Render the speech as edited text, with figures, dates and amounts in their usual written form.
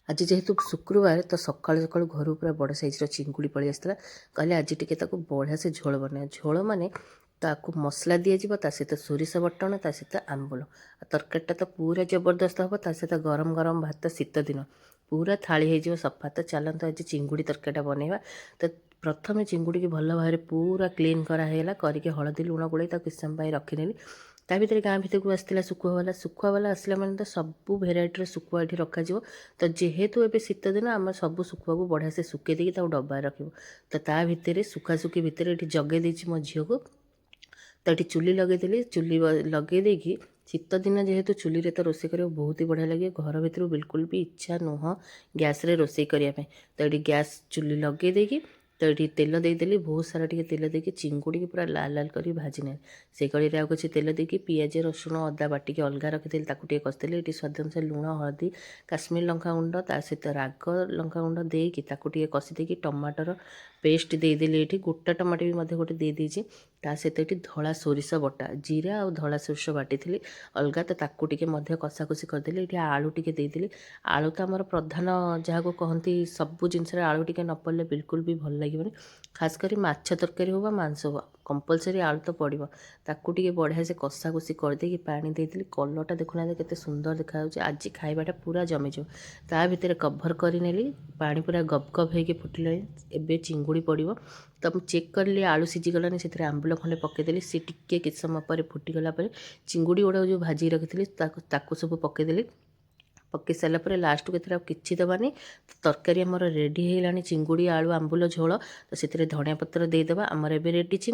आज जेहेतु शुक्रवार तो सकाळु सकाळु घर पूरा बड़ साइज्र चिंगुड़ी पलि आसला। कहले आज टिके ताको बढ़िया से झोल बना झोल माने ताको मसला दिज्व ता सहित सोरिष बटण ता सहित आंबुल तरकारीटा तो पूरा जबरदस्त हम ता सहित गरम गरम भात शीत दिन पूरा थाली हो सफा। तो चलते आज चिंगुड़ी तरकारीटा बनइबा। तो प्रथम चिंगुड़ी की भल भाव पूरा क्लीन कराला करके हलदी लुण गोड़े किछ समय रखिनेली। ता भीतर गाँ भितर को आसला शुखुआ वाला आसला मैंने तो सबू भेराइटर शुखुआ ये रखा। तो जेहेतु ए शीत दिन आम सब शुखुआ को बढ़िया से सुखे देकी डब्बा रखियो। तो ता भितर सुखासुखी भितर ये जगे देछि मो झील को। तो ये चुली लगेदेली चुली लगे देकी शीत दिन जेहेतु चुली रे तो रोषे कर बहुत ही बढ़िया लगे। घर भितर बिल्कुल भी इच्छा नुह गैस रे रोषे करने। तो ये गैस चुली लगे देकी तो ये तेल देदेली बहुत सारा टे तेल देकी चिंगुड़ी की पूरा लाल लाल कर भाजिने से कड़ी आउ कुछ तेल देकी पियाज रसुण अदा बाटिक अलग रखी ताकू कषिदेली। ये स्वाद अनुसार लुण हलदी काश्मीर लंका गुंड ता सहित राग लंका गुंड देकी ताकू कषि देकी टमाटर पेस्ट देदेली। ये गोटा टमाटो भी गोटे देदेछि ता सहित ये धला सोरिष बटा जीरा और धला सोरिष बाटी थी अलग। तो ताकू कषाकषि करदेली। ये आलू टे देदेली। आलू तो आमर प्रधान जहाँ को कहती सबू जिनस आलू टे न पड़े बिल्कुल भी भल लगे। खास कर माछ तरकारी हो मांस हो कंपलसरी आलू तो पड़ो। ताकू बढ़िया से कषाकषि करदे पानी देदेली। कलरटा देखुना केते सुंदर देखा। आज खाइबाटा पूरा जमीज ता भितर कभर करनेली पानी पूरा गप गप होगी फुटिला। एबे चिंगुड़ी पड़ो। तो मुझे चेक करी आलू सीझीगलानी से आंबुल खंडे पकईदेली। सी टिके किछ समय पर फुटीगला चिंगुड़ी गुड़ा जो भाजी रखी ताकू सब पकईदेली। पकई सारापर लास्ट को किसी दबानी। तो तरकारी आमर रेडी होगा चिंगुड़ी आलू आंबुल झोल। तो से धनिया पत्र देदेबा आमर एबे रेडी चिंगुड़ी।